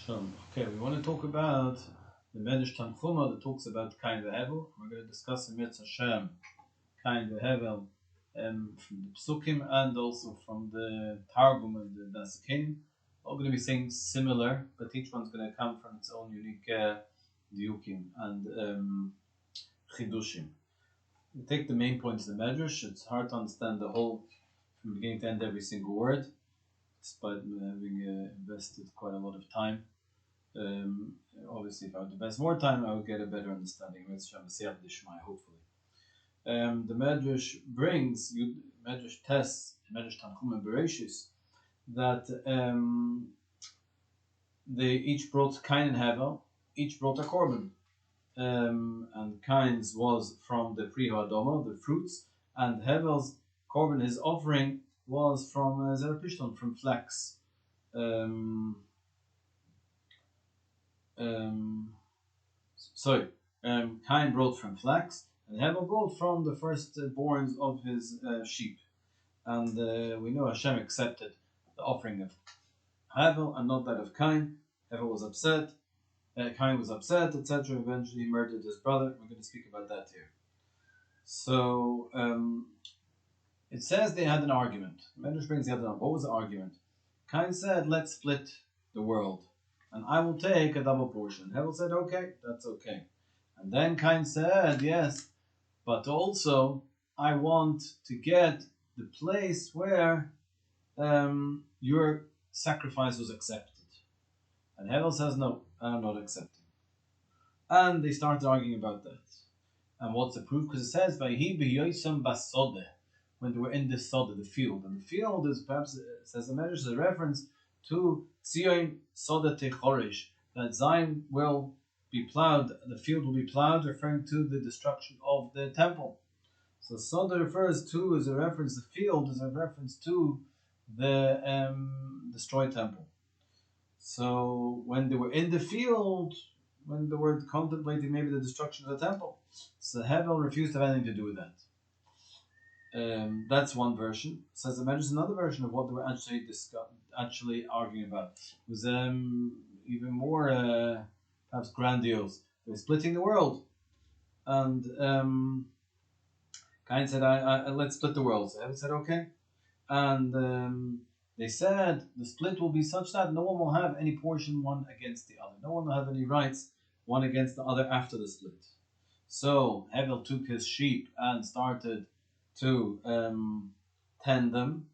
Shalom. Okay, we want to talk about the Medrash Tanchuma that talks about Kain and Hevel. We're going to discuss in Mitzvah Hashem Kain and Hevel from the Psukim and also from the Targum and the Nasakim. All going to be things similar, but each one's going to come from its own unique diukim and chidushim. We take the main points of the Medrash. It's hard to understand the whole, from beginning to end, every single word, despite having invested quite a lot of time. Obviously, if I would invest more time, I would get a better understanding. Hopefully. The Medrash brings, Medrash tests, Medrash Tanchum and Bereshis, that they each brought Kain and Hevel, each brought a korban. And Kain's was from the Pri Ha'adama, the fruits, and Hevel's korban, his offering, was from Zerapishton, from flax. Kain brought from flax, and Hevel brought from the firstborns of his sheep. And we know Hashem accepted the offering of Hevel and not that of Kain. Hevel was upset, Kain was upset, etc. Eventually he murdered his brother. We're going to speak about that here. So it says they had an argument. Medrash brings the other one. What was the argument? Kain said, let's split the world, and I will take a double portion. Hevel said, okay, that's okay. And then Kain said, yes, but also I want to get the place where your sacrifice was accepted. And Hevel says, no, I'm not accepting. And they started arguing about that. And what's the proof? Because it says, Vayhi b'yoysam basodeh, when they were in the sodeh, the field. And the field is, perhaps, it says the Medrash is a reference to Tzion Sodeh Techorish, that Zion will be plowed, the field will be plowed, referring to the destruction of the temple. So Sodeh refers to, is a reference, the field is a reference to the destroyed temple. So when they were in the field, when they were contemplating maybe the destruction of the temple, so Hevel refused to have anything to do with that. That's one version. Says the Medrash, another version of what they were actually arguing about. It was even more perhaps grandiose. They were splitting the world, and Cain said, "Let's split the world." So Hevel said, "Okay," and they said the split will be such that no one will have any portion one against the other. No one will have any rights one against the other after the split. So Hevel took his sheep and started to tend them,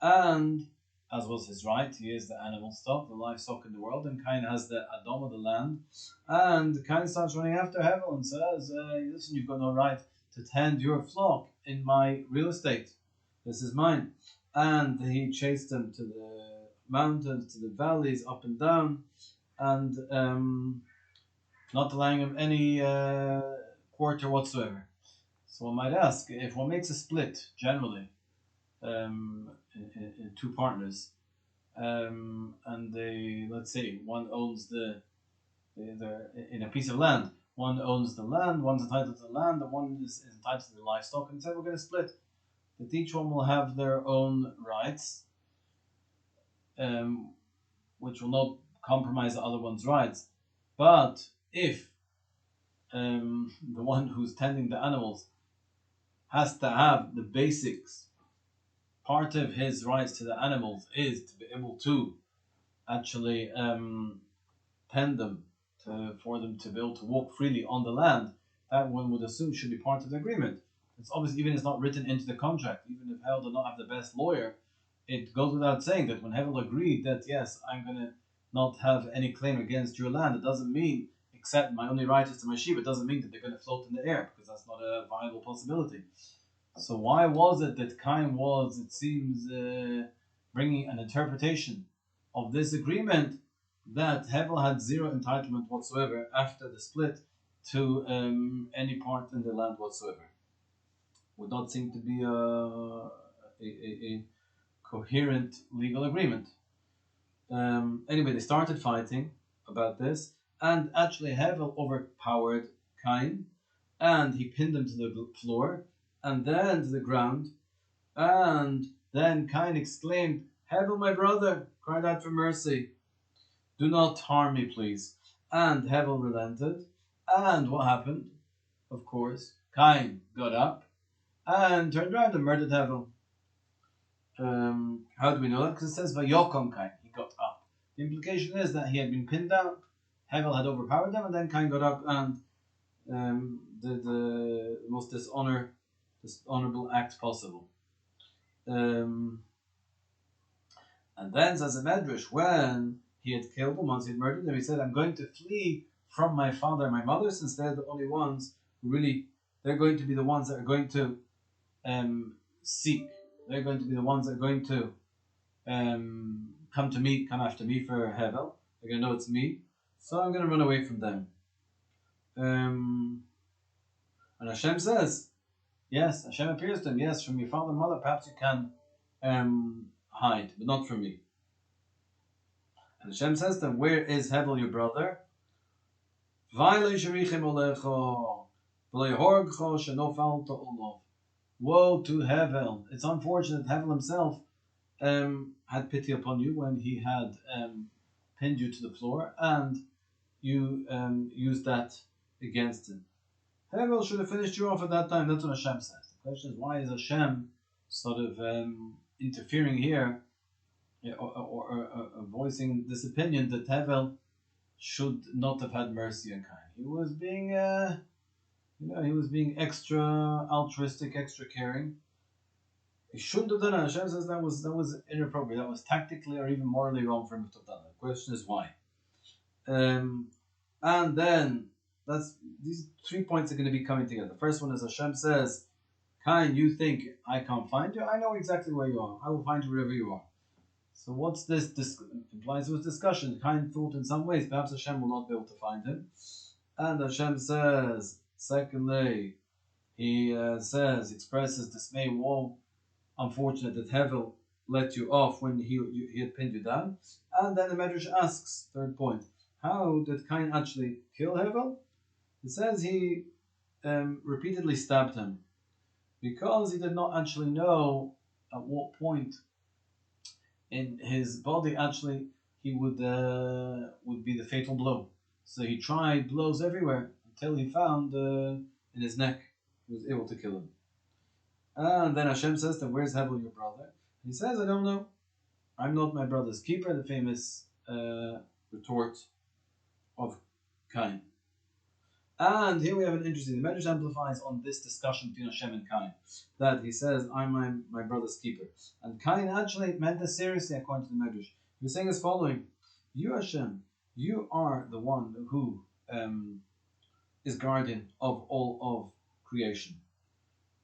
and as was his right, he is the animal stock, the livestock in the world, and Cain has the Adama, the land, and Cain starts running after Hevel and says, listen, you've got no right to tend your flock in my real estate. This is mine. And he chased them to the mountains, to the valleys, up and down, and not allowing him any quarter whatsoever. So one might ask, if one makes a split, generally, in two partners, and they, let's say, one owns in a piece of land, one owns the land, one's entitled to the land, and one is entitled to the livestock, and say we're going to split. That each one will have their own rights, which will not compromise the other one's rights. But if the one who's tending the animals has to have the basics, part of his rights to the animals is to be able to actually tend them, for them to be able to walk freely on the land, that one would assume should be part of the agreement. It's obvious, even if it's not written into the contract, even if Hevel did not have the best lawyer, it goes without saying that when Hevel agreed that, yes, I'm going to not have any claim against your land, it doesn't mean, except my only right is to my sheep, it doesn't mean that they're going to float in the air, because that's not a viable possibility. So why was it that Cain was, it seems, bringing an interpretation of this agreement that Hevel had zero entitlement whatsoever after the split to any part in the land whatsoever? Would not seem to be a coherent legal agreement. Anyway, they started fighting about this, and actually Hevel overpowered Cain, and he pinned him to the floor, and then to the ground, and then Cain exclaimed, Hevel, my brother, cried out for mercy. Do not harm me, please. And Hevel relented. And what happened? Of course, Kain got up and turned around and murdered Hevel. How do we know that? Because it says Vayokom Kain, he got up. The implication is that he had been pinned down, Hevel had overpowered them, and then Kain got up and did the most dishonorable act possible. And then says the Medrash, when he had killed them, once he had murdered them, he said, I'm going to flee from my father and my mother, since they're the only ones who really, they're going to be the ones that are going to seek. They're going to be the ones that are going to come after me for Hevel. They're going to know it's me. So I'm going to run away from them. And Hashem says, yes, Hashem appears to him, yes, from your father and mother, perhaps you can hide, but not from me. And Hashem says to him, where is Hevel, your brother? Woe to Hevel. It's unfortunate Hevel himself had pity upon you when he had pinned you to the floor, and you used that against him. Hevel should have finished you off at that time. That's what Hashem says. The question is, why is Hashem sort of interfering here, or voicing this opinion that Hevel should not have had mercy on Kain? He was being, he was being extra altruistic, extra caring. He shouldn't have done it. Hashem says that was inappropriate. That was tactically or even morally wrong for him to have done it. The question is why. And then these 3 points are going to be coming together. The first one is Hashem says, Kain, you think I can't find you? I know exactly where you are. I will find you wherever you are. So what's this? This implies it was discussion. Kain thought in some ways perhaps Hashem will not be able to find him. And Hashem says, secondly, he expresses dismay. Woe, unfortunate that Hevel let you off when he had pinned you down. And then the Medrash asks, third point, how did Kain actually kill Hevel? It says he repeatedly stabbed him because he did not actually know at what point in his body actually he would be the fatal blow. So he tried blows everywhere until he found in his neck he was able to kill him. And then Hashem says to him, where's Hevel, your brother? He says, I don't know. I'm not my brother's keeper, the famous retort of Kain. And here we have an interesting, the Medrash amplifies on this discussion between Hashem and Kain, that he says, I'm my brother's keeper. And Kain actually meant this seriously according to the Medrash. He was saying as following, you Hashem, you are the one who is guardian of all of creation.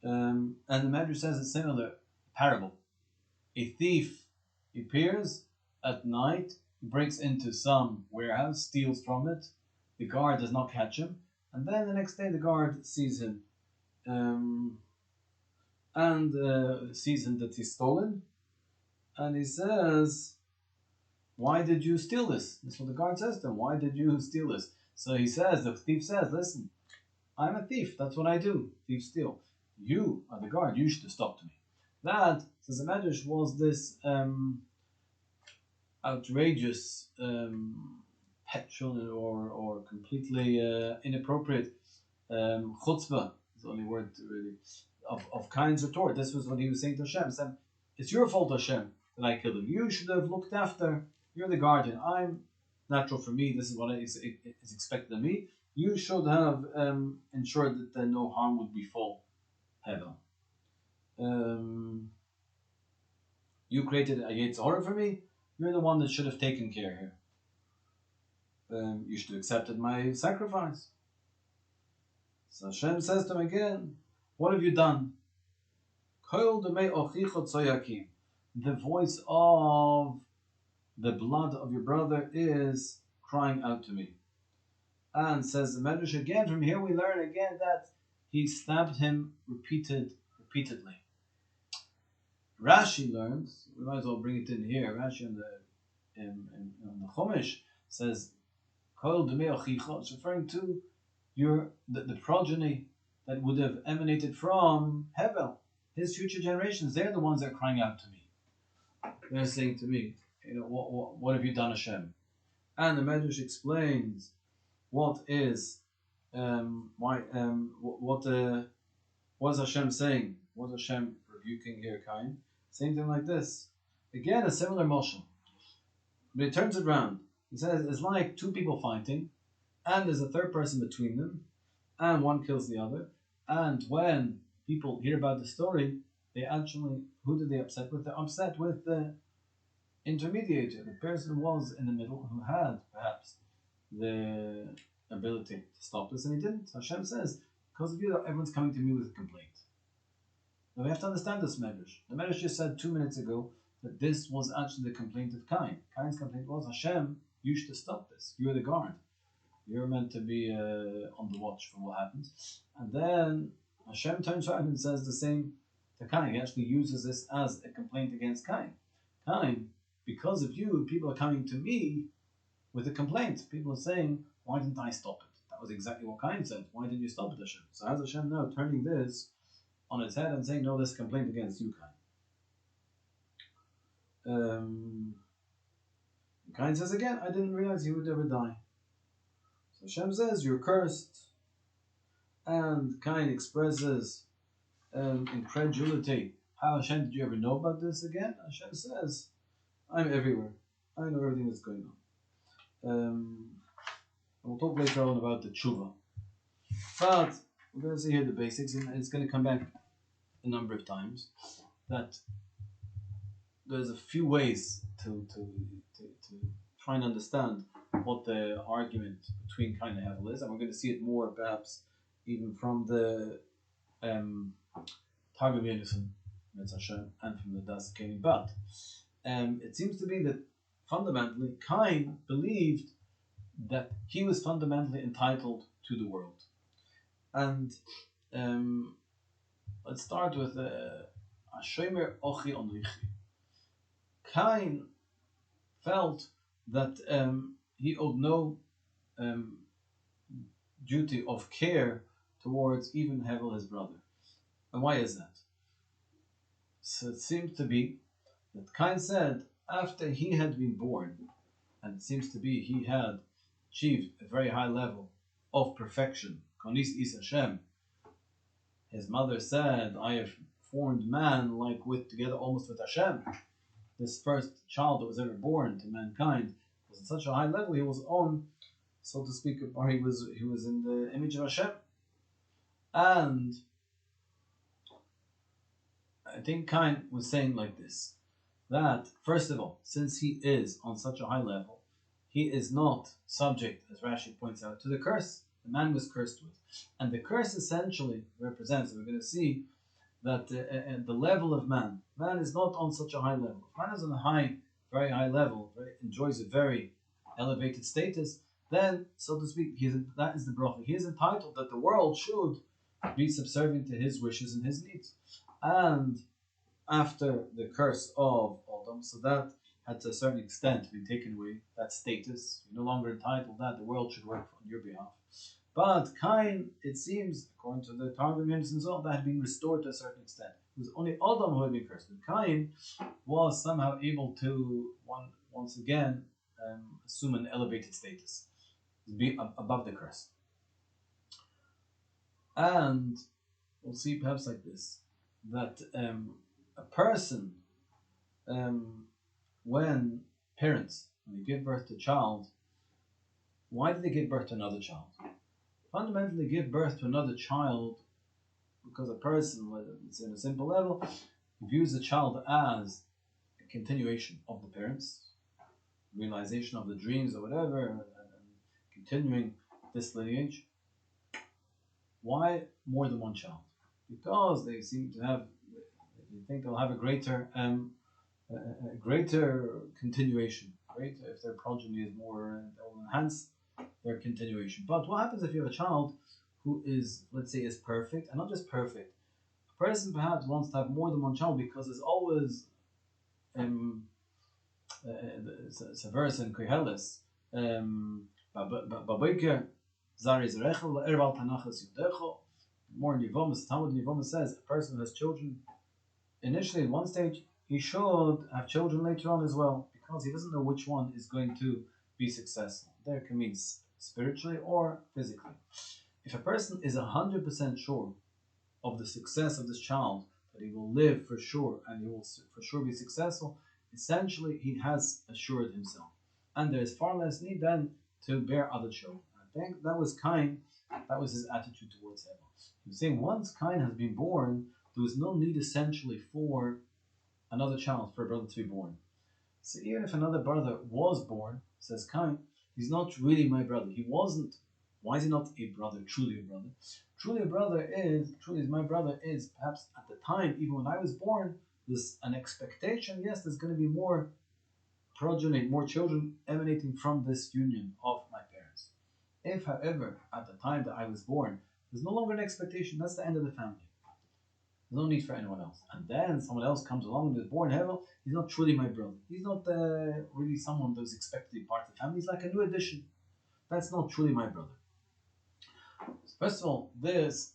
And the Medrash says a similar parable. A thief appears at night, breaks into some warehouse, steals from it, the guard does not catch him, and then the next day the guard sees him and sees him that he's stolen, and he says, why did you steal this? That's what the guard says to him. Why did you steal this? So he says, the thief says, listen, I'm a thief, that's what I do, thief steal. You are the guard, you should have stopped me. That, says the Medrash, was this outrageous, petulant or completely inappropriate chutzpah, is the only word really, of Kain's retort. This was what he was saying to Hashem. He said, it's your fault, Hashem, that I killed him. You should have looked after, you're the guardian. I'm natural for me, this is what is expected of me. You should have ensured that no harm would befall Hevel. You created a Yetzer Hara for me. You're the one that should have taken care here. You should have accepted my sacrifice. So Hashem says to him again, what have you done? The voice of the blood of your brother is crying out to me. And says the Medrash again, from here we learn again that he stabbed him repeatedly. Rashi learns, we might as well bring it in here, Rashi on the Chumash says, it's referring to the progeny that would have emanated from Hevel, his future generations. They're the ones that are crying out to me. They're saying to me, what have you done, Hashem? And the Medrash explains what is what is Hashem saying? What is Hashem rebuking here, Kain? Saying thing like this. Again, a similar motion. But he turns it around. He says it's like two people fighting, and there's a third person between them, and one kills the other. And when people hear about the story, they actually, who did they upset with? They're upset with the intermediator, the person who was in the middle, who had perhaps the ability to stop this, and he didn't. Hashem says, because of you, everyone's coming to me with a complaint. Now we have to understand this Medrash. The Medrash just said 2 minutes ago that this was actually the complaint of Kain. Kain's complaint was, Hashem, you should stop this. You're the guard. You're meant to be on the watch for what happens. And then Hashem turns around and says the same to Kain. He actually uses this as a complaint against Kain. Kain, because of you, people are coming to me with a complaint. People are saying, why didn't I stop it? That was exactly what Kain said. Why didn't you stop it, Hashem? So how's Hashem now turning this on its head and saying, no, this complaint against you, Kain? Kain says again, I didn't realize he would ever die. So Hashem says, you're cursed. And Kain expresses incredulity. How, Hashem, did you ever know about this again? Hashem says, I'm everywhere. I know everything that's going on. We'll talk later on about the tshuva. But we're going to see here the basics, and it's going to come back a number of times, that there's a few ways to try and understand what the argument between Kain and Hevel is, and we're going to see it more perhaps even from the Targum Yonison, Hashem, and from the Das Kain. But it seems to be that fundamentally Kain believed that he was fundamentally entitled to the world. And let's start with Ashomer Ochi Onrichi. Kain felt that he owed no duty of care towards even Hevel, his brother. And why is that? So it seems to be that Kain said, after he had been born, and it seems to be he had achieved a very high level of perfection, Konis Is Hashem. His mother said, I have formed man like with together almost with Hashem. This first child that was ever born to mankind was at such a high level, he was on, so to speak, or he was in the image of Hashem. And I think Kain was saying like this, that first of all, since he is on such a high level, he is not subject, as Rashi points out, to the curse the man was cursed with. And the curse essentially represents, we're going to see, that the level of man is not on such a high level. If man is on a high, very high level, enjoys a very elevated status, then, so to speak, that is the bracha. He is entitled that the world should be subservient to his wishes and his needs. And after the curse of Adam, so that had to a certain extent been taken away, that status, you're no longer entitled that the world should work on your behalf. But Kain, it seems, according to the Targum Yonison, that had been restored to a certain extent. It was only Adam who had been cursed. But Kain was somehow able to, once again, assume an elevated status, be above the curse. And we'll see perhaps like this, that a person, when parents, when they give birth to a child, why do they give birth to another child? Fundamentally give birth to another child because a person, it's in a simple level, views the child as a continuation of the parents, realization of the dreams or whatever, and continuing this lineage. Why more than one child? Because they seem to have, they think they'll have a greater continuation. Greater if their progeny is more, they'll enhance their continuation. But what happens if you have a child who is, let's say, is perfect, and not just perfect? A person perhaps wants to have more than one child because there's always it's a verse in Koheles, Baboiker Zari Zerechel Erval Tanachas Yudecho. More in Yevomis, Talmud Yevomis says a person who has children initially at one stage, he should have children later on as well, because he doesn't know which one is going to be successful. There can mean spiritually or physically. If a person is 100% sure of the success of this child, that he will live for sure and he will for sure be successful, essentially he has assured himself. And there is far less need then to bear other children. I think that was Kain, that was his attitude towards Hevel. He was saying once Kain has been born, there was no need essentially for another child, for a brother to be born. So even if another brother was born, says Kain, he's not really my brother. He wasn't. Why is he not a brother, truly a brother? Truly is my brother is perhaps at the time, even when I was born, there's an expectation, yes, there's going to be more progeny, more children emanating from this union of my parents. If, however, at the time that I was born, there's no longer an expectation, that's the end of the family. There's no need for anyone else. And then someone else comes along and is born Hevel, he's not truly my brother. He's not really someone that was expected to be part of the family. He's like a new addition. That's not truly my brother. First of all, this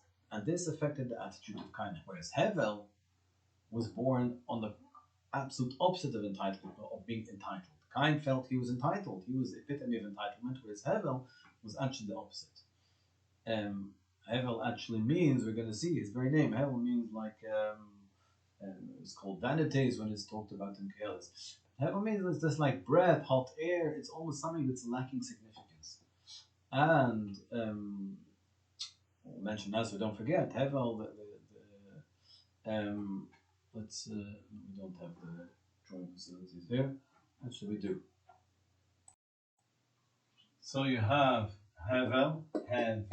affected the attitude of Kain, whereas Hevel was born on the absolute opposite of entitlement, of being entitled. Kain felt he was entitled. He was the epitome of entitlement, whereas Hevel was actually the opposite. Hevel actually means, we're going to see his very name. Hevel means like, it's called vanities when it's talked about in Koheles. Hevel means it's just like breath, hot air. It's almost something that's lacking significance. And we'll mention as we don't forget, Hevel, let's, we don't have the drawing facilities here. Actually, we do. So you have Hevel, and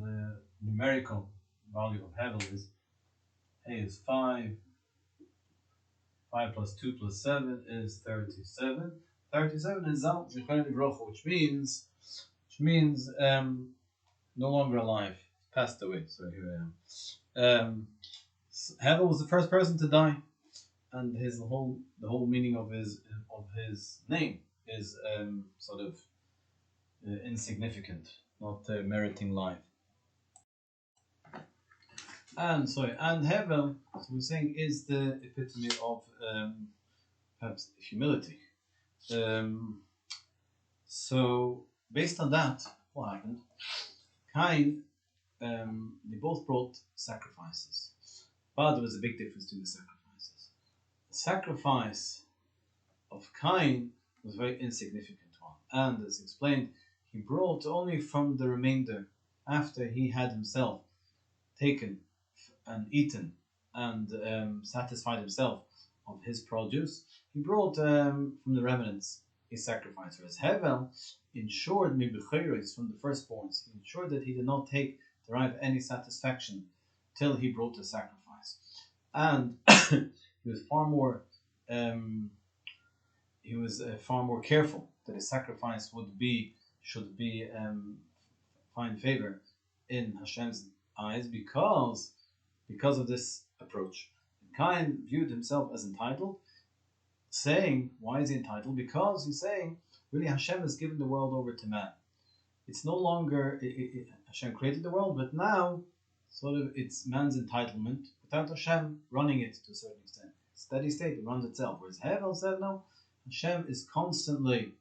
the numerical value of Hevel is A is 5. 5 plus 2 plus 7 is 37. 37 is Zal Zichron Livrocha, which means no longer alive, passed away. So here I am. Hevel was the first person to die, and the whole meaning of his name is sort of insignificant, not meriting life. And Hevel, so we're saying, is the epitome of perhaps humility. So based on that, what happened? Kain, they both brought sacrifices, but there was a big difference between the sacrifices. The sacrifice of Kain was a very insignificant one, and as explained, he brought only from the remainder after he had himself taken and eaten and satisfied himself of his produce. He brought from the remnants a sacrifice. Whereas Hevel ensured mibuchayros from the firstborns. He ensured that he did not derive any satisfaction till he brought a sacrifice, and he was far more careful that his sacrifice should find favor in Hashem's eyes because of this approach. Kain viewed himself as entitled, saying, why is he entitled? Because he's saying, really, Hashem has given the world over to man. It's no longer Hashem created the world, but now sort of it's man's entitlement without Hashem running it to a certain extent. Steady state, it runs itself. Whereas Hevel said, no, Hashem is constantly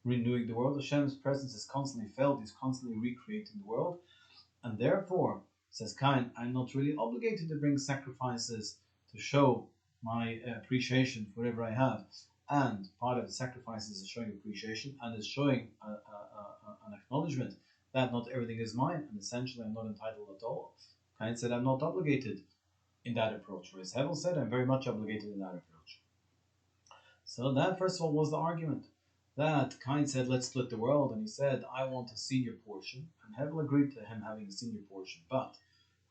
renewing the world. Hashem's presence is constantly felt. He's constantly recreating the world. And therefore, says Kain, I'm not really obligated to bring sacrifices to show my appreciation for whatever I have. And part of the sacrifices is showing appreciation and is showing an acknowledgement that not everything is mine, and essentially I'm not entitled at all. Kain said, I'm not obligated in that approach. Whereas Hevel said, I'm very much obligated in that approach. So that, first of all, was the argument. That Kain said, let's split the world, and he said, I want a senior portion, and Hevel agreed to him having a senior portion. But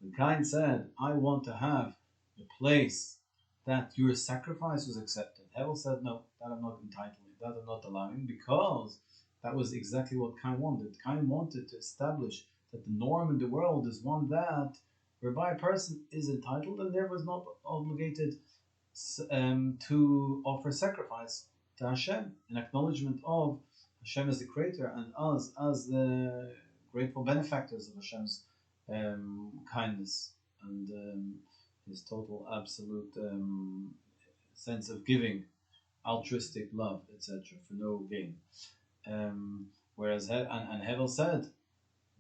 when Kain said, I want to have the place that your sacrifice was accepted, Hevel said, no, that I'm not entitled, that I'm not allowing, because that was exactly what Kain wanted. Kain wanted to establish that the norm in the world is one that whereby a person is entitled and therefore is not obligated to offer sacrifice to Hashem in acknowledgement of Hashem as the creator and us as the grateful benefactors of Hashem's kindness and his total absolute sense of giving altruistic love, etc., for no gain. Whereas and Hevel said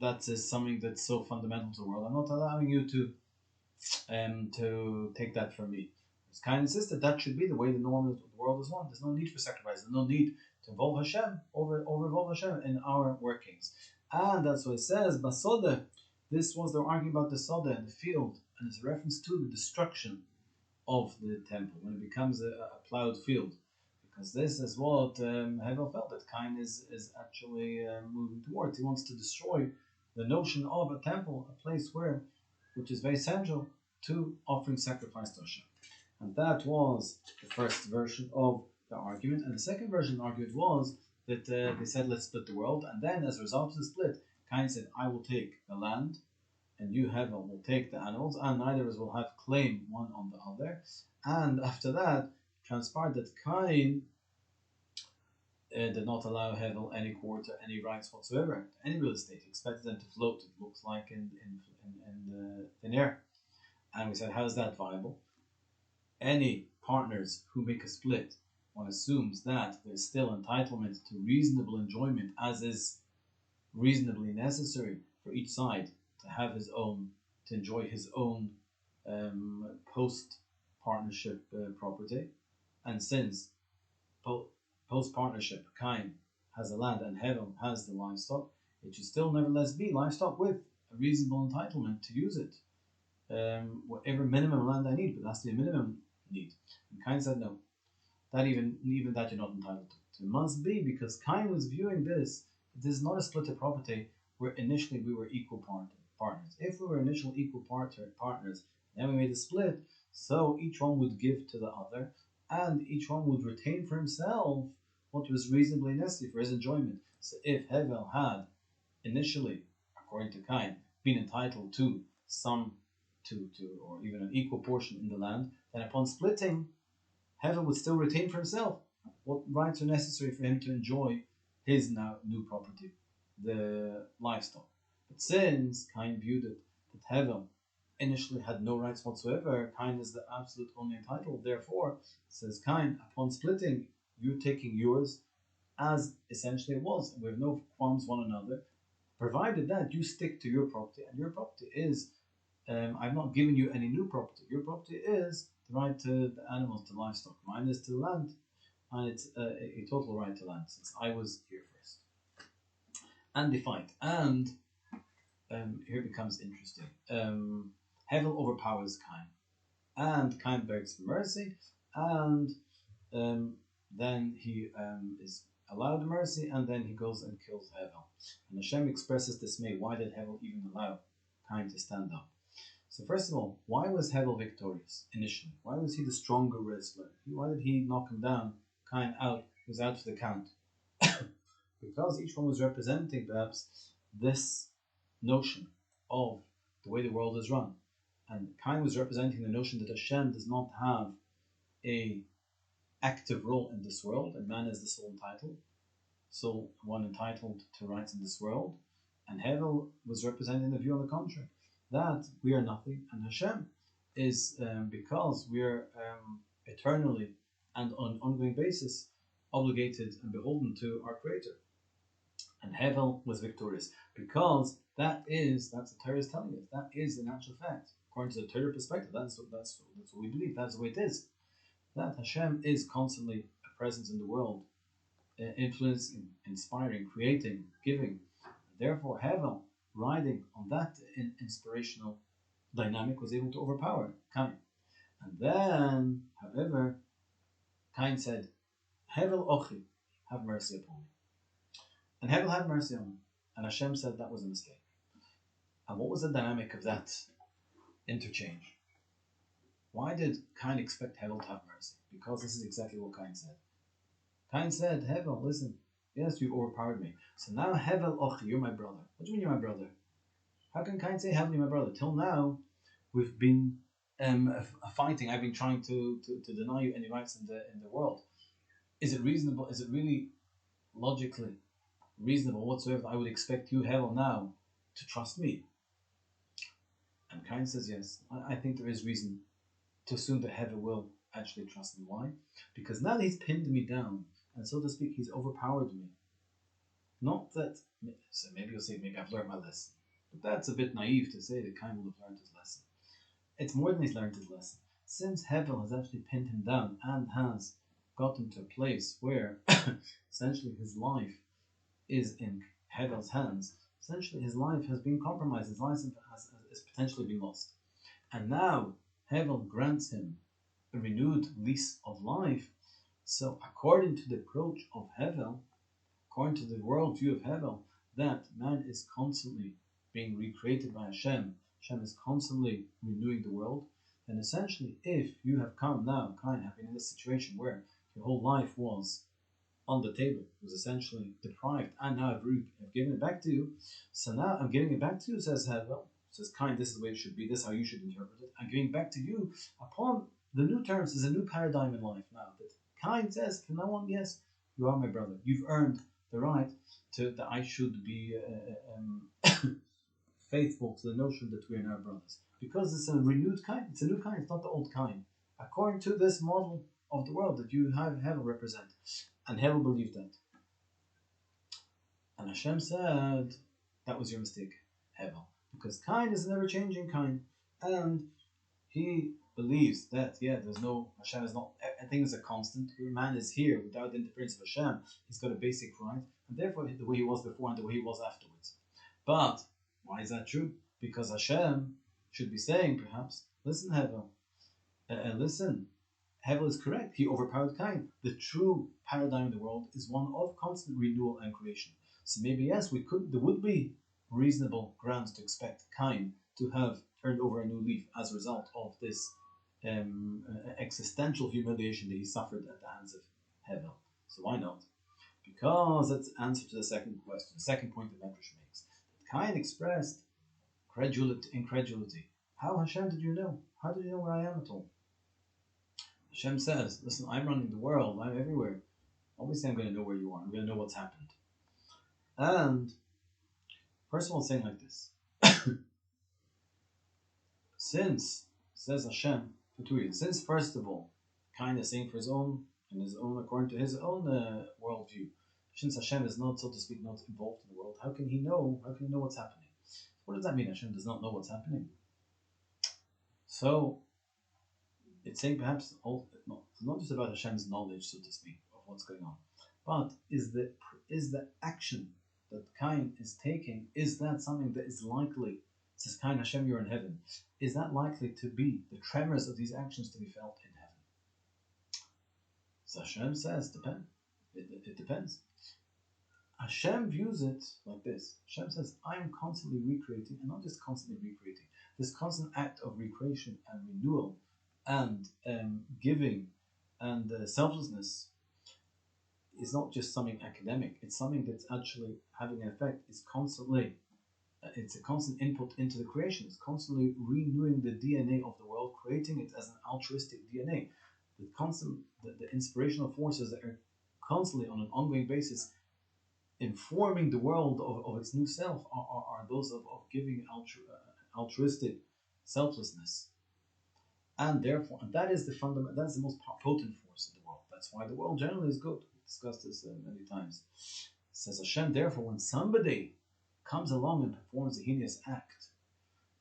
that is something that's so fundamental to the world. I'm not allowing you to take that from me. Kain insisted that should be the way the norm of the world is one. There's no need for sacrifice. There's no need to involve Hashem over involve Hashem in our workings. And that's what it says, Basode. This was they're arguing about the Soda in the field, and it's a reference to the destruction of the temple when it becomes a plowed field. Because this is what Hevel felt that Kain is actually moving towards. He wants to destroy the notion of a temple, a place which is very central to offering sacrifice to Hashem. And that was the first version of the argument. And the second version of the argument was that they said, let's split the world. And then as a result of the split, Kain said, I will take the land, and you, Hevel, will take the animals, and neither of us will have claim one on the other. And after that, transpired that Kain did not allow Hevel any quarter, any rights whatsoever, any real estate. He expected them to float, it looks like, in thin air. And we said, how is that viable? Any partners who make a split, one assumes that there's still entitlement to reasonable enjoyment, as is reasonably necessary for each side to have his own, to enjoy his own post-partnership property. And since post-partnership, Kain has the land and Hevel has the livestock, it should still nevertheless be livestock with a reasonable entitlement to use it. Whatever minimum land I need, but that's the minimum need. And Kain said no. That even that you're not entitled to. It must be because Kain was viewing this is not a split of property where initially we were equal partners. If we were initial equal partners, then we made a split, so each one would give to the other, and each one would retain for himself what was reasonably necessary for his enjoyment. So if Hevel had initially, according to Kain, been entitled to some or even an equal portion in the land, then upon splitting, Hevel would still retain for himself what rights are necessary for him to enjoy his now new property, the livestock. But since Kain viewed it that Hevel initially had no rights whatsoever, Kain is the absolute only entitled. Therefore, says Kain, upon splitting, you're taking yours as essentially it was. We have no qualms one another, provided that you stick to your property, and your property is, I've not given you any new property. Your property is the right to the animals, to livestock. Mine is to land, and it's a total right to land, since I was here first. And they fight. And here it becomes interesting. Hevel overpowers Kain, and Kain begs for mercy, and then he is allowed mercy, and then he goes and kills Hevel. And Hashem expresses dismay. Why did Hevel even allow Kain to stand up? So first of all, why was Hevel victorious initially? Why was he the stronger wrestler? Why did he knock him down? Kain out, he was out for the count. Because each one was representing perhaps this notion of the way the world is run. And Kain was representing the notion that Hashem does not have a active role in this world, and man is the sole entitled, so one entitled to rights in this world. And Hevel was representing the view on the contrary, that we are nothing, and Hashem is, because we are eternally and on an ongoing basis obligated and beholden to our Creator. And Hevel was victorious because that's the Torah is telling us. That is an actual fact. According to the Torah perspective, that's what we believe. That's the way it is. That Hashem is constantly a presence in the world, influencing, inspiring, creating, giving. Therefore, Hevel, riding on that inspirational dynamic, was able to overpower Kain. And then, however, Kain said, Hevel ochi, have mercy upon me. And Hevel had mercy on him. And Hashem said that was a mistake. And what was the dynamic of that interchange? Why did Kain expect Hevel to have mercy? Because this is exactly what Kain said. Kain said, Hevel, listen, yes, you've overpowered me. So now Hevel ochi, you're my brother. What do you mean you're my brother? How can Kain say, Hevel, you're my brother? Till now, we've been fighting. I've been trying to deny you any rights in the world. Is it reasonable? Is it really logically reasonable whatsoever that I would expect you, Hevel, now to trust me? And Kain says, yes, I think there is reason to assume that Hevel will actually trust me. Why? Because now he's pinned me down, and so to speak, he's overpowered me. Not that, so maybe you'll say, maybe I've learned my lesson. But that's a bit naive to say that Kain will have learned his lesson. It's more than he's learned his lesson. Since Hevel has actually pinned him down and has got him to a place where essentially his life is in Hevel's hands, essentially his life has been compromised, his life has potentially been lost. And now Hevel grants him a renewed lease of life. So according to the approach of Hevel, according to the worldview of Hevel, that man is constantly being recreated by Hashem. Hashem is constantly renewing the world. And essentially, if you have come now, Kain, have been in this situation where your whole life was on the table, was essentially deprived, and now I've given it back to you. So now I'm giving it back to you, says Hevel. Says Kain, this is the way it should be, this is how you should interpret it. I'm giving back to you upon the new terms. Is a new paradigm in life now. That Kain says, from now on, yes, you are my brother. You've earned the right to that I should be faithful to the notion that we are now brothers. Because it's a renewed Kain, it's a new Kain, it's not the old Kain. According to this model of the world that you have Hevel represent. And Hevel believed that. And Hashem said, that was your mistake, Hevel. Because Kain is never changing Kain. And he believes that, there's no, Hashem is not, things are constant. Man is here without the interference of Hashem. He's got a basic right. And therefore, the way he was before and the way he was afterwards. But, why is that true? Because Hashem should be saying, perhaps, listen, Hevel, listen, Hevel is correct. He overpowered Kain. The true paradigm in the world is one of constant renewal and creation. So maybe, yes, there would be reasonable grounds to expect Kain to have turned over a new leaf as a result of this existential humiliation that he suffered at the hands of Hevel. So why not? Because that's the answer to the second question, the second point the Medrash makes. Kain expressed incredulity. How, Hashem, did you know? How did you know where I am at all? Hashem says, listen, I'm running the world, I'm everywhere. Obviously I'm going to know where you are, I'm going to know what's happened. And, first of all, saying like this. Since, says Hashem, for 2 reasons. Since, first of all, Kain is saying for his own, according to his own worldview, since Hashem is not, so to speak, not involved in the world, how can he know what's happening? What does that mean, Hashem does not know what's happening? So, it's saying perhaps it's not just about Hashem's knowledge, so to speak, of what's going on, but is the action that Kain is taking, is that something that is likely, says Kain, Hashem, you're in heaven, is that likely to be the tremors of these actions to be felt in heaven? So Hashem says, it depends. Hashem views it like this. Hashem says, I am constantly recreating, and not just constantly recreating, this constant act of recreation and renewal and giving and selflessness is not just something academic. It's something that's actually having an effect. It's a constant input into the creation. It's constantly renewing the DNA of the world, creating it as an altruistic DNA. The inspirational forces that are constantly on an ongoing basis informing the world of its new self are those of giving altruistic selflessness. And therefore, that is the most potent force in the world. That's why the world generally is good. We've discussed this many times. Says Hashem, therefore, when somebody comes along and performs a heinous act,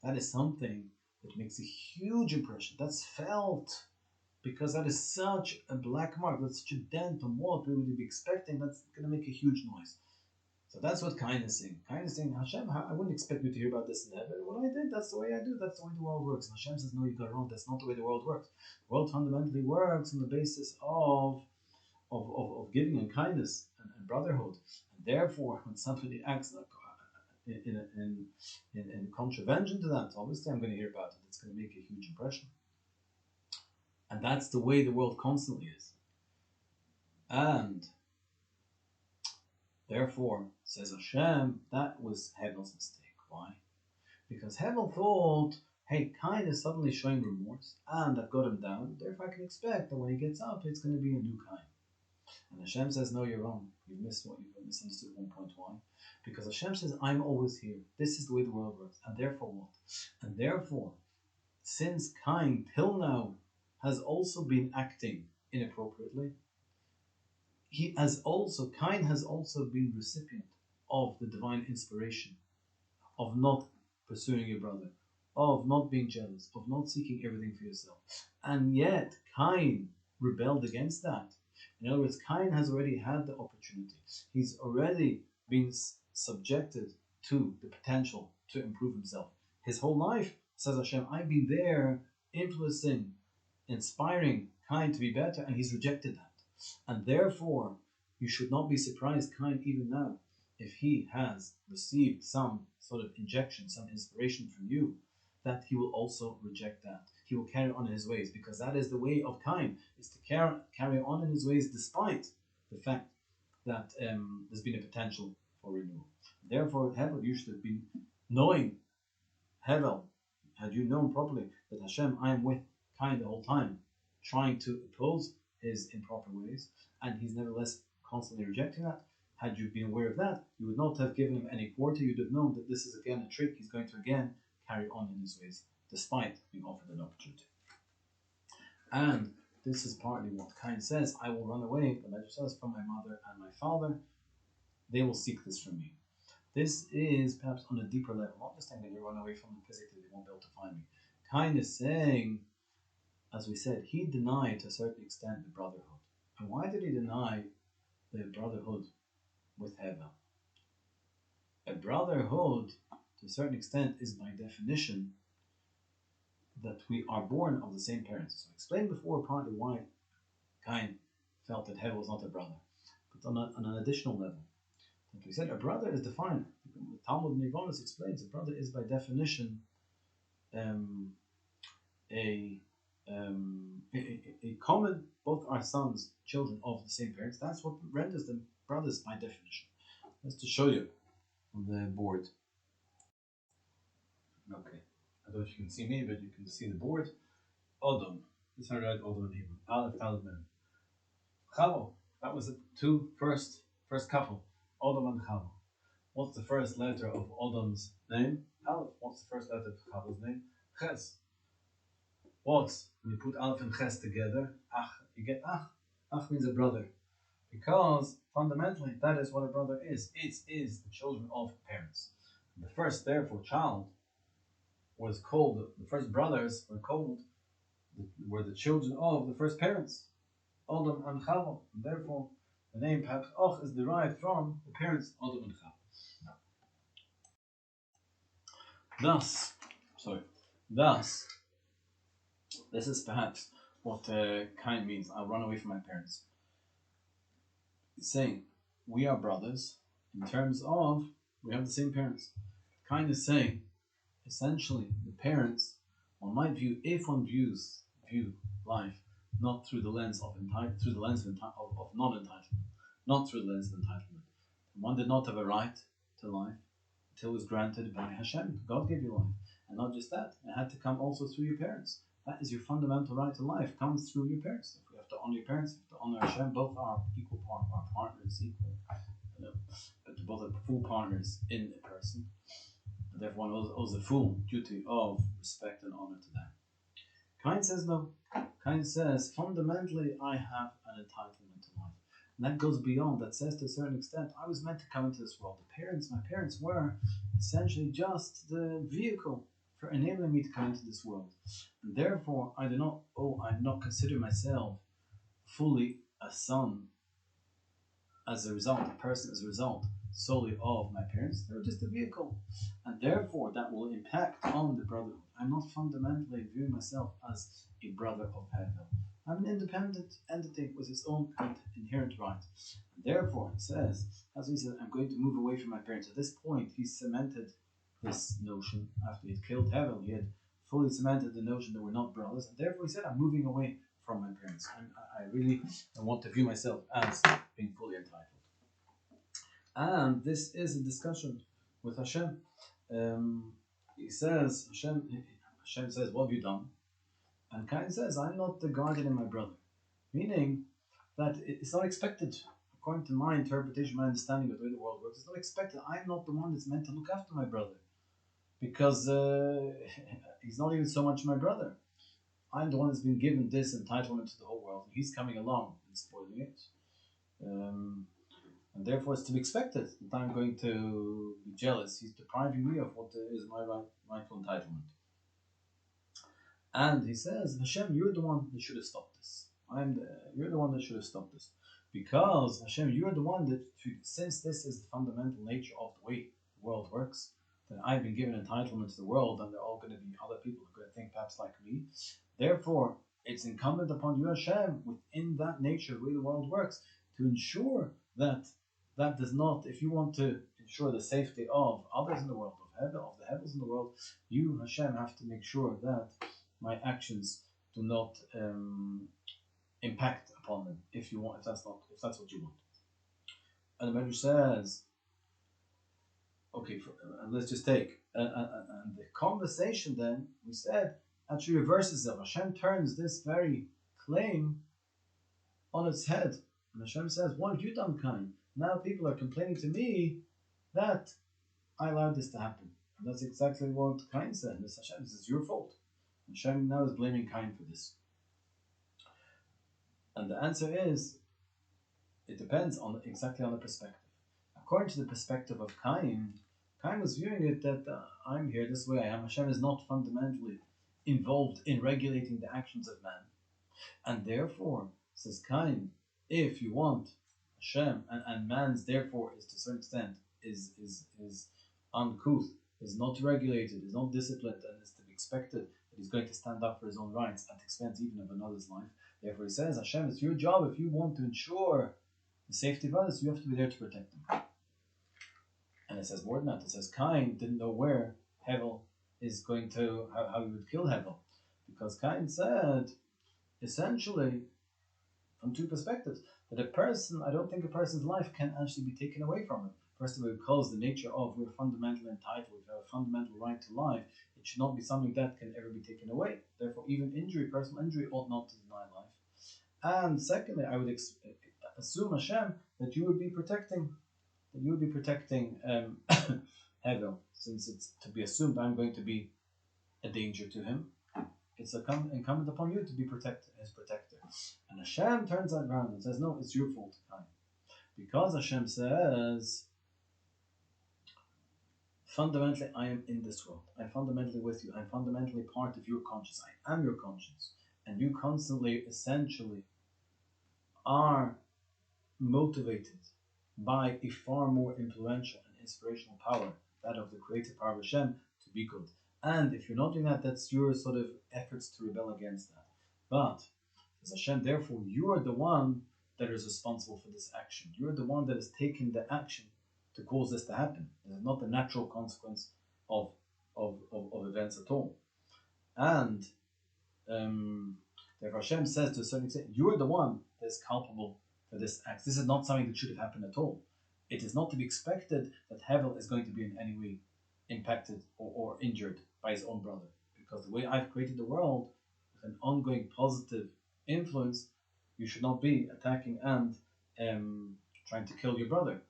that is something that makes a huge impression. That's felt, because that is such a black mark, that's such a dent on what we would be expecting, that's going to make a huge noise. So that's what Kain is saying. Kain is saying, Hashem, I wouldn't expect you to hear about this in heaven. What I did, that's the way I do. That's the way the world works. And Hashem says, no, you got it wrong. That's not the way the world works. The world fundamentally works on the basis of giving and kindness and brotherhood. And therefore, when somebody acts like in contravention to that, obviously I'm going to hear about it. It's going to make a huge impression. And that's the way the world constantly is. And therefore, says Hashem, that was Hevel's mistake. Why? Because Hevel thought, hey, Kain is suddenly showing remorse, and I've got him down, therefore I can expect that when he gets up, it's going to be a new Kain. And Hashem says, no, you're wrong. You've misunderstood one point. Why? Because Hashem says, I'm always here. This is the way the world works. And therefore what? And therefore, since Kain till now has also been acting inappropriately. Cain has also been recipient of the divine inspiration of not pursuing your brother, of not being jealous, of not seeking everything for yourself. And yet, Cain rebelled against that. In other words, Cain has already had the opportunity. He's already been subjected to the potential to improve himself. His whole life, says Hashem, I've been there influencing, inspiring Cain to be better, and he's rejected that. And therefore, you should not be surprised, Cain, even now, if he has received some sort of injection, some inspiration from you, that he will also reject that. He will carry on in his ways, because that is the way of Cain, is to carry on in his ways despite the fact that there's been a potential for renewal. Therefore, Hevel, you should have been knowing, Hevel, had you known properly that Hashem, I am with Cain the whole time, trying to oppose his improper ways, and he's nevertheless constantly rejecting that. Had you been aware of that, you would not have given him any quarter. You'd have known that this is again a trick. He's going to again carry on in his ways, despite being offered an opportunity. And this is partly what Cain says, I will run away, the Ledger says, from my mother and my father. They will seek this from me. This is perhaps on a deeper level, not just saying that you run away from them physically, they won't be able to find me. Cain is saying, as we said, he denied to a certain extent the brotherhood. And why did he deny the brotherhood with Hevel? A brotherhood, to a certain extent, is by definition that we are born of the same parents. So I explained before partly why Cain felt that Hevel was not a brother. But on an additional level, like we said, a brother is defined. The Talmud Nivonis explains a brother is by definition a common, both are sons, children of the same parents. That's what renders them brothers by definition. Just to show you on the board. Okay, I don't know if you can see me, but you can see the board. Odom. This is how I write Odom in Hebrew. Aleph, Talmud, Mem. Chavo. That was the first couple. Odom and Chavo. What's the first letter of Odom's name? Aleph. What's the first letter of Chavo's name? Ches. When you put Aleph and Ches together, Ach, you get Ach. Ach means a brother. Because fundamentally, that is what a brother is. It is the children of parents. The first, therefore, child was called, the first brothers were the children of the first parents, Adam and Chava. Therefore, the name perhaps Och is derived from the parents, Adam and Chava. Thus, this is perhaps what Cain means. I'll run away from my parents. He's saying, we are brothers in terms of we have the same parents. Cain is saying, essentially, the parents, one might view, if one view life not through the lens of non-entitlement, not through the lens of entitlement. One did not have a right to life until it was granted by Hashem. God gave you life. And not just that, it had to come also through your parents. That is your fundamental right to life, comes through your parents. If we have to honor your parents, we have to honor Hashem. Both are equal part, our partners equal. But both are full partners in a person. And therefore one owes a full duty of respect and honor to them. Cain says no. Cain says, fundamentally, I have an entitlement to life. And that goes beyond, that says to a certain extent, I was meant to come into this world. My parents were essentially just the vehicle for enabling me to come into this world. And therefore, I do not consider myself fully a son as a result, a person as a result solely of my parents. They were just a vehicle. And therefore, that will impact on the brotherhood. I'm not fundamentally viewing myself as a brother of Hevel. I'm an independent entity with its own inherent right. And therefore, he says, as he said, I'm going to move away from my parents. At this point, he cemented this notion. After he had killed Hevel, he had fully cemented the notion that we're not brothers. And therefore, he said, I'm moving away from my parents. I really want to view myself as being fully entitled. And this is a discussion with Hashem. He says, Hashem says, what have you done? And Cain says, I'm not the guardian of my brother. Meaning that it's not expected, according to my interpretation, my understanding of the way the world works, it's not expected. I'm not the one that's meant to look after my brother. Because he's not even so much my brother. I'm the one that's been given this entitlement to the whole world, and he's coming along and spoiling it. Um, and therefore, it's to be expected that I'm going to be jealous. He's depriving me of what is my rightful entitlement. And he says, Hashem, you're the one that should have stopped this. You're the one that should have stopped this. Because, Hashem, you're the one that, since this is the fundamental nature of the way the world works, that I've been given entitlement to the world, and they're all going to be other people who are going to think perhaps like me. Therefore, it's incumbent upon you, Hashem, within that nature, the way the world works, to ensure that that does not, if you want to ensure the safety of others in the world, of the Hevels in the world, you, Hashem, have to make sure that my actions do not impact upon them. If that's what you want. And the Medrash says, okay, let's just take and the conversation. Then we said actually reverses it. Hashem turns this very claim on its head, and Hashem says, "What have you done, Kain? Now people are complaining to me that I allowed this to happen." And that's exactly what Kain said. This Hashem, this is your fault. Hashem now is blaming Kain for this. And the answer is, it depends exactly on the perspective. According to the perspective of Kain, Kain was viewing it that I'm here this way I am. Hashem is not fundamentally involved in regulating the actions of man. And therefore, says Kain, if you want Hashem, and man's therefore is to a certain extent is uncouth, is not regulated, is not disciplined, and is to be expected that he's going to stand up for his own rights at the expense even of another's life. Therefore he says, Hashem, it's your job. If you want to ensure the safety of others, you have to be there to protect them. And it says more than that. It says Kain didn't know where Hevel is going to, how he would kill Hevel. Because Kain said, essentially, from two perspectives, that I don't think a person's life can actually be taken away from him. First of all, because the nature of we're fundamentally entitled, we have a fundamental right to life, it should not be something that can ever be taken away. Therefore, even personal injury, ought not to deny life. And secondly, I would assume, Hashem, that you would be protecting Hevel, since it's to be assumed I'm going to be a danger to him. It's incumbent upon you to be his protector. And Hashem turns that around and says, no, it's your fault, Kain. Because Hashem says, fundamentally, I am in this world. I'm fundamentally with you. I'm fundamentally part of your conscience. I am your conscience. And you constantly, essentially, are motivated by a far more influential and inspirational power, that of the creative power of Hashem, to be good. And if you're not doing that, that's your sort of efforts to rebel against that. But, as Hashem, therefore, you are the one that is responsible for this action. You're the one that has taken the action to cause this to happen. It is not the natural consequence of events at all. And therefore Hashem says to a certain extent, you're the one that is culpable for this act. This is not something that should have happened at all. It is not to be expected that Hevel is going to be in any way impacted or injured by his own brother. Because the way I've created the world, with an ongoing positive influence, you should not be attacking and trying to kill your brother.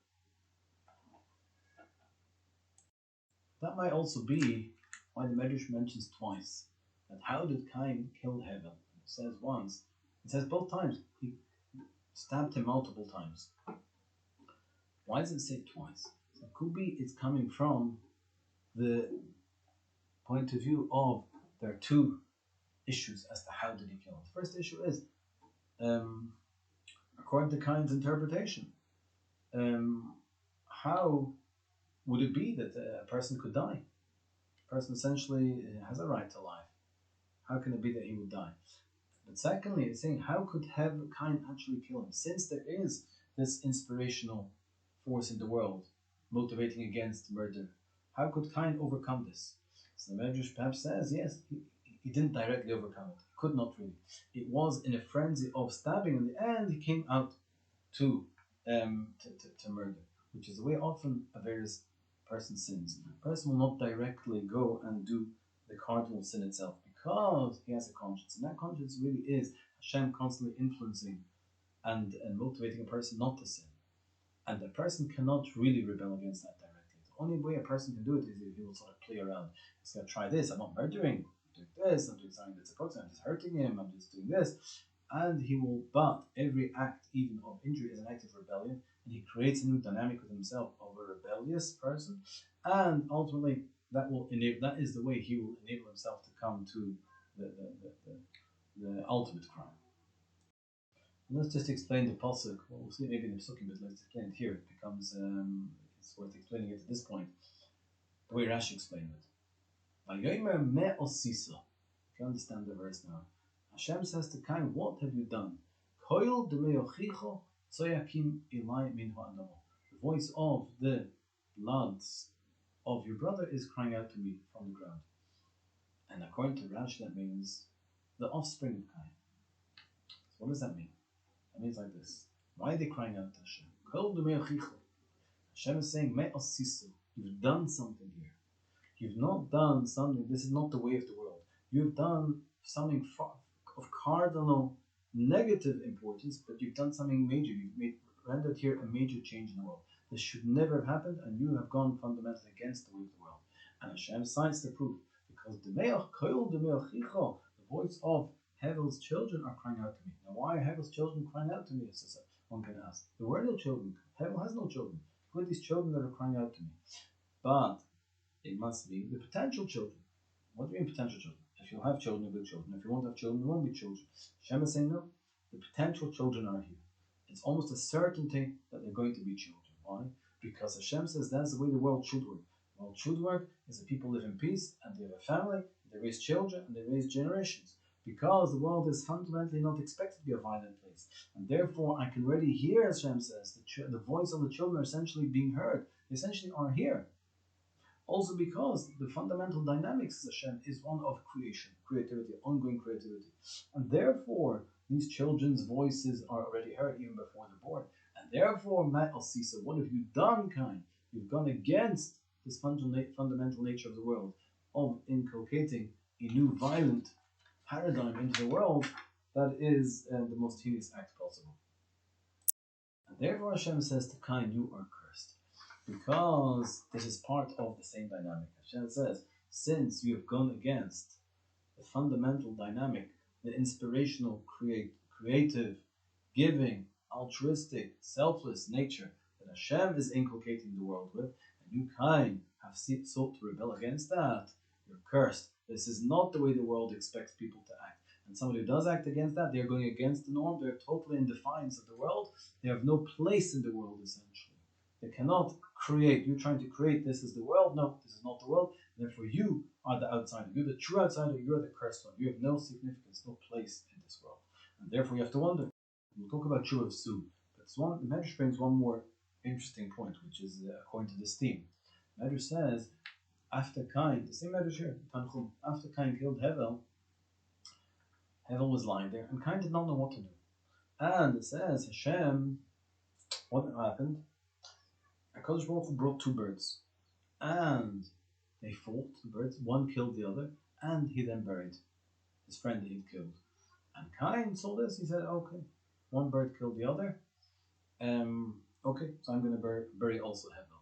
That might also be why the Medrash mentions twice that how did Kain kill Hevel? It says once. It says both times. He stabbed him multiple times. Why does it say twice? So it could be it's coming from the point of view of there are two issues as to how did he kill him. The first issue is, according to Kain's interpretation, how would it be that a person could die? A person essentially has a right to life. How can it be that he would die? But secondly, it's saying, how could Kain actually kill him? Since there is this inspirational force in the world motivating against murder, how could Kain overcome this? So the Medrash perhaps says, yes, he didn't directly overcome it. He could not really. It was in a frenzy of stabbing. In the end, he came out to murder, which is the way often a various person sins. A person will not directly go and do the cardinal sin itself because he has a conscience. And that conscience really is Hashem constantly influencing and motivating a person not to sin. And a person cannot really rebel against that directly. The only way a person can do it is if he will sort of play around. He's going to try this. I'm not murdering. doing this, I'm doing something that's approaching, I'm just hurting him, I'm just doing this. And he will, but every act, even of injury, is an act of rebellion, and he creates a new dynamic with himself of a rebellious person, and ultimately that is the way he will enable himself to come to the, the, the, the ultimate crime. Let's just explain the pasuk. Well, we'll see maybe in the psukim, but let's explain it here. It becomes it's worth explaining it at this point. The way Rashi explained it. Vayomer me osisa. If you understand the verse now, Hashem says to Cain, "What have you done? Koil demeyochicho soyakim ilai min ha'adamo." The voice of the bloods of your brother is crying out to me from the ground. And according to Rashi, that means the offspring of Cain. So what does that mean? That means like this. Why are they crying out to Hashem? Koil demeyochicho. Hashem is saying, "Me osisu." You've done something here. You've not done something, this is not the way of the world. You've done something of cardinal negative importance, but you've done something major. You've rendered here a major change in the world. This should never have happened, and you have gone fundamentally against the way of the world. And Hashem cites the proof, because the voice of Hevel's children are crying out to me. Now, why are Hevel's children crying out to me? As one can ask. There were no children. Hevel has no children. Who are these children that are crying out to me? But it must be the potential children. What do you mean potential children? If you'll have children, you'll be children. If you won't have children, you won't be children. Hashem is saying no. The potential children are here. It's almost a certainty that they're going to be children. Why? Because Hashem says that's the way the world should work. The world should work is that people live in peace and they have a family, they raise children and they raise generations. Because the world is fundamentally not expected to be a violent place. And therefore I can already hear, as Hashem says, the voice of the children are essentially being heard. They essentially are here. Also because the fundamental dynamics of Hashem is one of creation, creativity, ongoing creativity. And therefore, these children's voices are already heard even before they're born. And therefore, Ma'al Sisa, what have you done, Cain? You've gone against this fundamental nature of the world, of inculcating a new violent paradigm into the world that is the most heinous act possible. And therefore Hashem says to Cain, you are cursed. Because this is part of the same dynamic. Hashem says, since you have gone against the fundamental dynamic, the inspirational, creative, giving, altruistic, selfless nature that Hashem is inculcating the world with, and you, Cain, have sought to rebel against that, you're cursed. This is not the way the world expects people to act. And somebody who does act against that, they're going against the norm, they're totally in defiance of the world, they have no place in the world, essentially. They cannot create. You're trying to create this is the world. No, this is not the world. Therefore, you are the outsider. You're the true outsider. You're the cursed one. You have no significance, no place in this world. And therefore, you have to wonder. We'll talk about Shuv soon. But the Medrash brings one more interesting point, which is according to this theme. Medrash says, after Cain, the same Medrash here, Tanchum, after Cain killed Hevel, Hevel was lying there, and Cain did not know what to do. And it says, Hashem, what happened? HaKadosh Baruch Hu brought two birds, and they fought, the birds, one killed the other, and he then buried his friend that he'd killed. And Cain saw this, he said, okay, one bird killed the other, okay, so I'm going to bury also Hevel.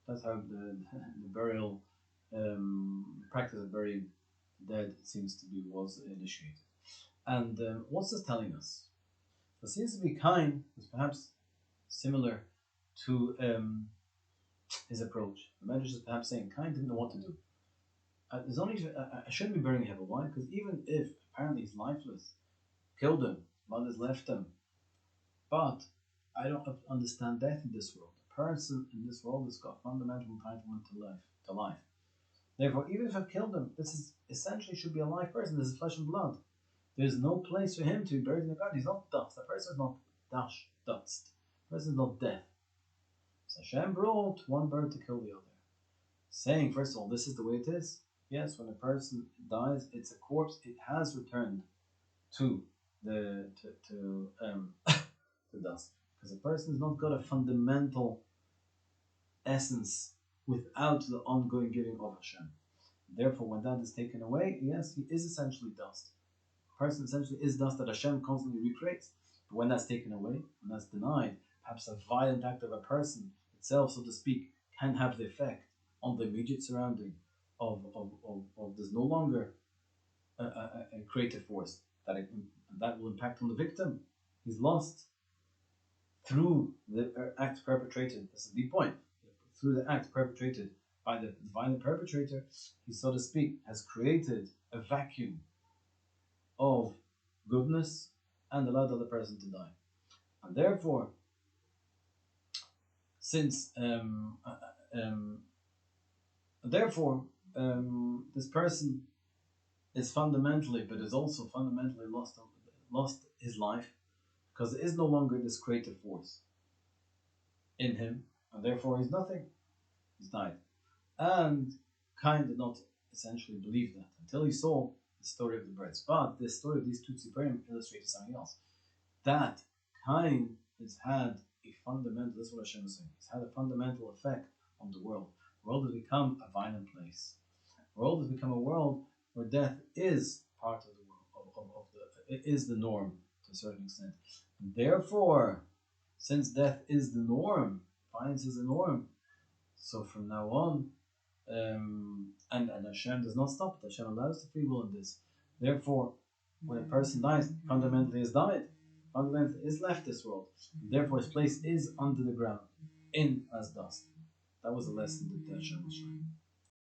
That's how the burial practice of burying dead seems to be was initiated. And what's this telling us? So it seems to be Cain is perhaps similar to his approach. The Medrash is perhaps saying Cain didn't know what to do. I shouldn't be burying Hevel. Why? Because even if apparently he's lifeless, killed him, blood has left him, but I don't understand death in this world. A person in this world has got fundamental entitlement to life. Therefore, even if I've killed him, this is essentially should be a live person. This is flesh and blood. There's no place for him to be buried in the ground. He's not dust. That person is not dust. The person is not death. So Hashem brought one bird to kill the other, saying, first of all, this is the way it is. Yes, when a person dies, it's a corpse. It has returned to the to dust, because a person has not got a fundamental essence without the ongoing giving of Hashem. Therefore, when that is taken away, yes, he is essentially dust. A person essentially is dust that Hashem constantly recreates. But when that's taken away, when that's denied, perhaps a violent act of a person itself, so to speak, can have the effect on the immediate surrounding of there's no longer a creative force that will impact on the victim. He's lost through the act perpetrated. That's the point. Through the act perpetrated by the violent perpetrator, he, so to speak, has created a vacuum of goodness and allowed the other person to die. And therefore, since therefore this person is fundamentally, but is also fundamentally lost his life, because there is no longer this creative force in him, and therefore he's nothing. He's died. And Cain did not essentially believe that until he saw the story of the birds. But the story of these two Tziporim illustrated something else. That Cain has had a fundamental, this is what Hashem is saying, it's had a fundamental effect on the world. The world has become a violent place. The world has become a world where death is part of the world, it is the norm to a certain extent. And therefore, since death is the norm, violence is the norm, so from now on, and Hashem does not stop it. Hashem allows the free will in this. Therefore, when a person dies, fundamentally has died. Fundamentally is left this world. Therefore, his place is under the ground, in as dust. That was the lesson that Hashem was showing.